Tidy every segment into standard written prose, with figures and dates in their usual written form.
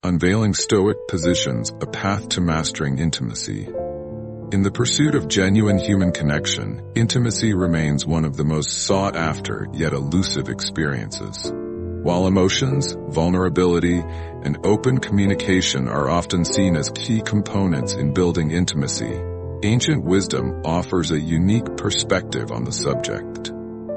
Unveiling Stoic Positions, a Path to Mastering Intimacy. In the pursuit of genuine human connection, intimacy remains one of the most sought-after yet elusive experiences. While emotions, vulnerability, and open communication are often seen as key components in building intimacy, ancient wisdom offers a unique perspective on the subject.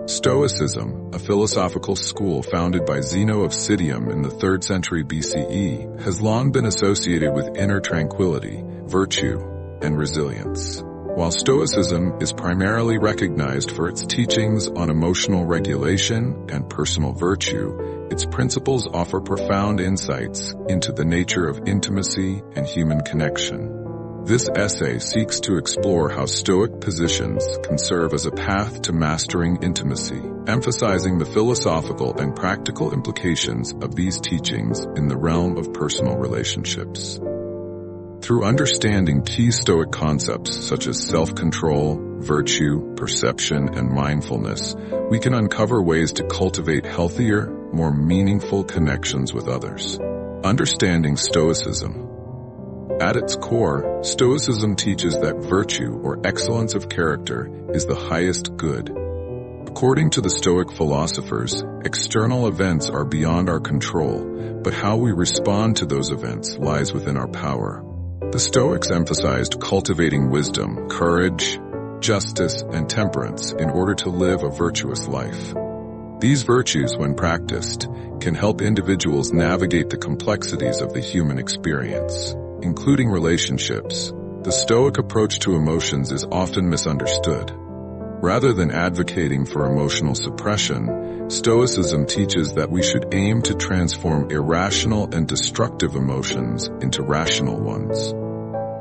Stoicism, a philosophical school founded by Zeno of Citium in the 3rd century BCE, has long been associated with inner tranquility, virtue, and resilience. While Stoicism is primarily recognized for its teachings on emotional regulation and personal virtue, its principles offer profound insights into the nature of intimacy and human connection. This essay seeks to explore how Stoic positions can serve as a path to mastering intimacy, emphasizing the philosophical and practical implications of these teachings in the realm of personal relationships. Through understanding key Stoic concepts such as self-control, virtue, perception, and mindfulness, we can uncover ways to cultivate healthier, more meaningful connections with others. Understanding Stoicism. At its core, Stoicism teaches that virtue or excellence of character is the highest good. According to the Stoic philosophers, external events are beyond our control, but how we respond to those events lies within our power. The Stoics emphasized cultivating wisdom, courage, justice, and temperance in order to live a virtuous life. These virtues, when practiced, can help individuals navigate the complexities of the human experience, including relationships. The Stoic approach to emotions is often misunderstood. Rather than advocating for emotional suppression, Stoicism teaches that we should aim to transform irrational and destructive emotions into rational ones.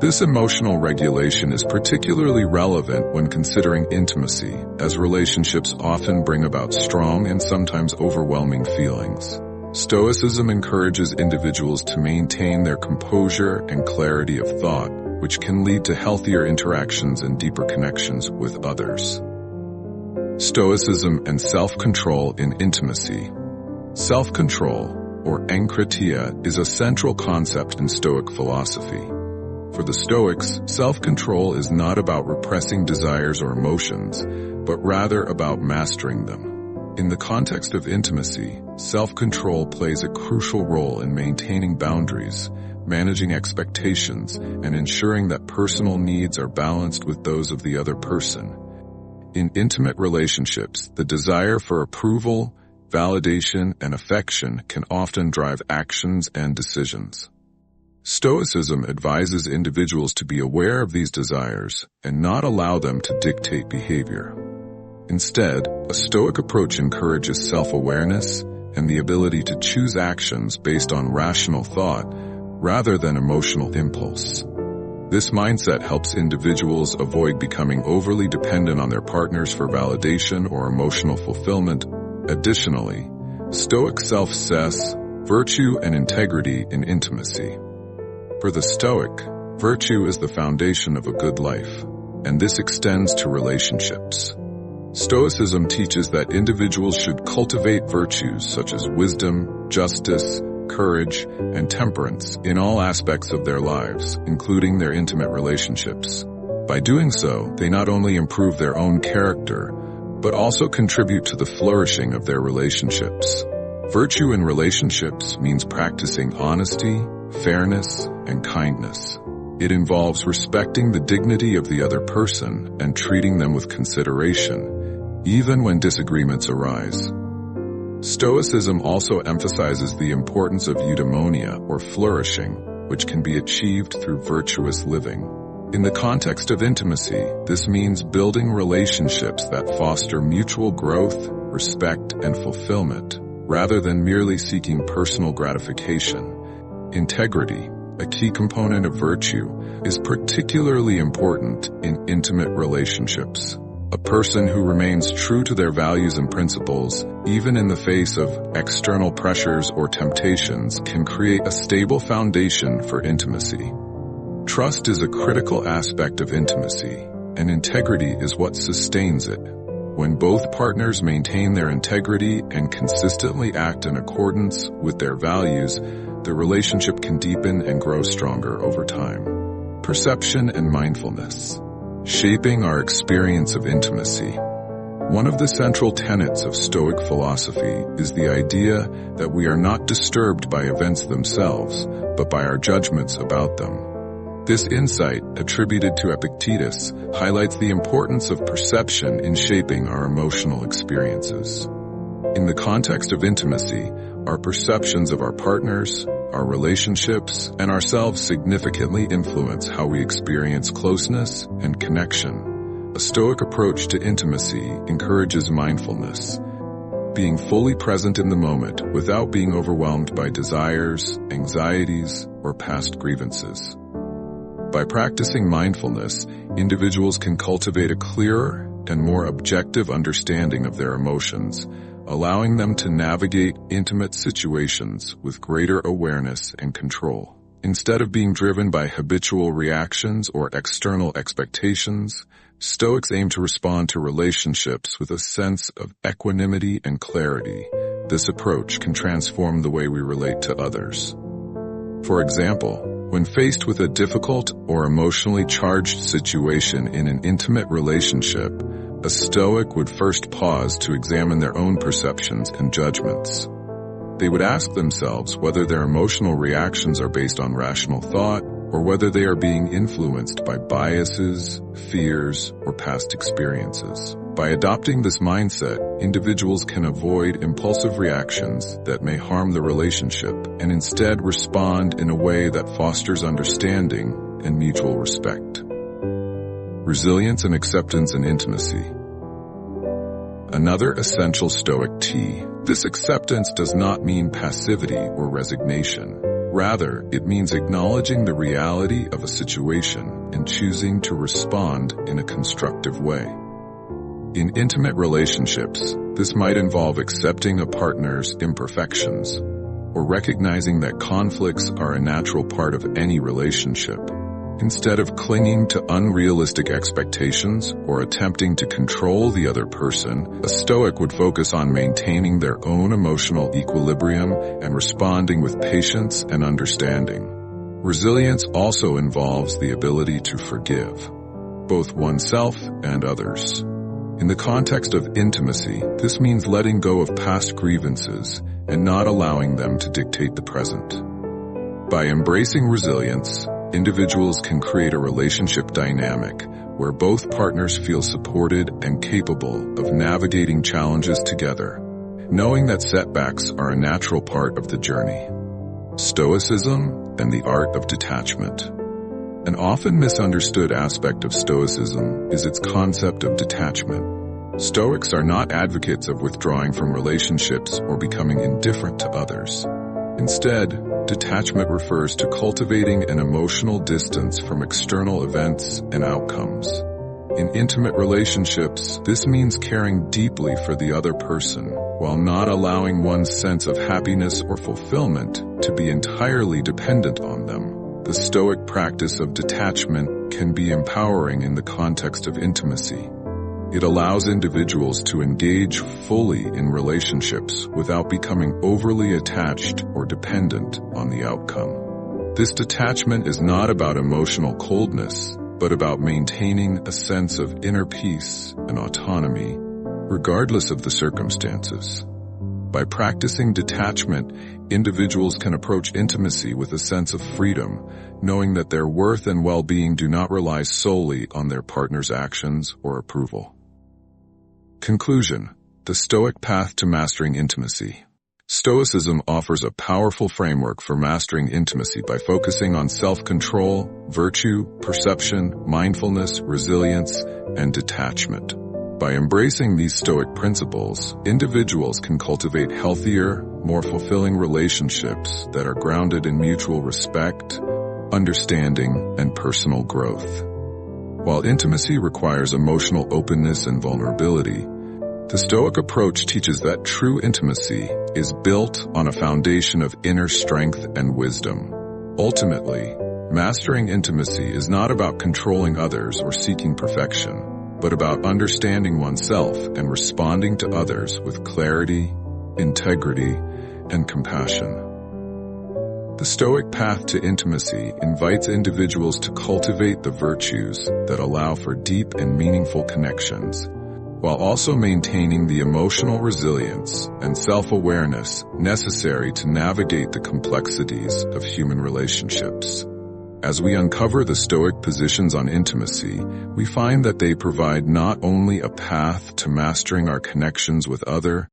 This emotional regulation is particularly relevant when considering intimacy, as relationships often bring about strong and sometimes overwhelming feelings. Stoicism encourages individuals to maintain their composure and clarity of thought, which can lead to healthier interactions and deeper connections with others. Stoicism and self-control in intimacy. Self-control, or enkratia, is a central concept in Stoic philosophy. For the Stoics, self-control is not about repressing desires or emotions, but rather about mastering them. In the context of intimacy, self-control plays a crucial role in maintaining boundaries, managing expectations, and ensuring that personal needs are balanced with those of the other person. In intimate relationships, the desire for approval, validation, and affection can often drive actions and decisions. Stoicism advises individuals to be aware of these desires and not allow them to dictate behavior. Instead, a Stoic approach encourages self-awareness and the ability to choose actions based on rational thought rather than emotional impulse. This mindset helps individuals avoid becoming overly dependent on their partners for validation or emotional fulfillment. Additionally, Stoic self-assess virtue and integrity in intimacy. For the Stoic, virtue is the foundation of a good life, and this extends to relationships. Stoicism teaches that individuals should cultivate virtues such as wisdom, justice, courage, and temperance in all aspects of their lives, including their intimate relationships. By doing so, they not only improve their own character, but also contribute to the flourishing of their relationships. Virtue in relationships means practicing honesty, fairness, and kindness. It involves respecting the dignity of the other person and treating them with consideration, even when disagreements arise. Stoicism also emphasizes the importance of eudaimonia, or flourishing, which can be achieved through virtuous living. In the context of intimacy, this means building relationships that foster mutual growth, respect, and fulfillment, rather than merely seeking personal gratification. Integrity, a key component of virtue, is particularly important in intimate relationships. A person who remains true to their values and principles, even in the face of external pressures or temptations, can create a stable foundation for intimacy. Trust is a critical aspect of intimacy, and integrity is what sustains it. When both partners maintain their integrity and consistently act in accordance with their values, the relationship can deepen and grow stronger over time. Perception and mindfulness. Shaping our experience of intimacy. One of the central tenets of Stoic philosophy is the idea that we are not disturbed by events themselves, but by our judgments about them. This insight, attributed to Epictetus, highlights the importance of perception in shaping our emotional experiences. In the context of intimacy, our perceptions of our partners, our relationships, and ourselves significantly influence how we experience closeness and connection. A Stoic approach to intimacy encourages mindfulness, being fully present in the moment without being overwhelmed by desires, anxieties, or past grievances. By practicing mindfulness, individuals can cultivate a clearer and more objective understanding of their emotions, allowing them to navigate intimate situations with greater awareness and control. Instead of being driven by habitual reactions or external expectations, Stoics aim to respond to relationships with a sense of equanimity and clarity. This approach can transform the way we relate to others. For example, when faced with a difficult or emotionally charged situation in an intimate relationship, a Stoic would first pause to examine their own perceptions and judgments. They would ask themselves whether their emotional reactions are based on rational thought or whether they are being influenced by biases, fears, or past experiences. By adopting this mindset, individuals can avoid impulsive reactions that may harm the relationship and instead respond in a way that fosters understanding and mutual respect. Resilience and acceptance in intimacy. Another essential Stoic T. This acceptance does not mean passivity or resignation. Rather, it means acknowledging the reality of a situation and choosing to respond in a constructive way. In intimate relationships, this might involve accepting a partner's imperfections or recognizing that conflicts are a natural part of any relationship. Instead of clinging to unrealistic expectations or attempting to control the other person, a Stoic would focus on maintaining their own emotional equilibrium and responding with patience and understanding. Resilience also involves the ability to forgive, both oneself and others. In the context of intimacy, this means letting go of past grievances and not allowing them to dictate the present. By embracing resilience, individuals can create a relationship dynamic where both partners feel supported and capable of navigating challenges together, knowing that setbacks are a natural part of the journey. Stoicism and the art of detachment. An often misunderstood aspect of Stoicism is its concept of detachment. Stoics are not advocates of withdrawing from relationships or becoming indifferent to others. Instead, detachment refers to cultivating an emotional distance from external events and outcomes. In intimate relationships, this means caring deeply for the other person, while not allowing one's sense of happiness or fulfillment to be entirely dependent on them. The Stoic practice of detachment can be empowering in the context of intimacy. It allows individuals to engage fully in relationships without becoming overly attached or dependent on the outcome. This detachment is not about emotional coldness, but about maintaining a sense of inner peace and autonomy, regardless of the circumstances. By practicing detachment, individuals can approach intimacy with a sense of freedom, knowing that their worth and well-being do not rely solely on their partner's actions or approval. Conclusion: the Stoic path to mastering intimacy. Stoicism offers a powerful framework for mastering intimacy by focusing on self-control, virtue, perception, mindfulness, resilience, and detachment. By embracing these Stoic principles, individuals can cultivate healthier, more fulfilling relationships that are grounded in mutual respect, understanding, and personal growth. While intimacy requires emotional openness and vulnerability, the Stoic approach teaches that true intimacy is built on a foundation of inner strength and wisdom. Ultimately, mastering intimacy is not about controlling others or seeking perfection, but about understanding oneself and responding to others with clarity, integrity, and compassion. The Stoic path to intimacy invites individuals to cultivate the virtues that allow for deep and meaningful connections, while also maintaining the emotional resilience and self-awareness necessary to navigate the complexities of human relationships. As we uncover the Stoic positions on intimacy, we find that they provide not only a path to mastering our connections with others,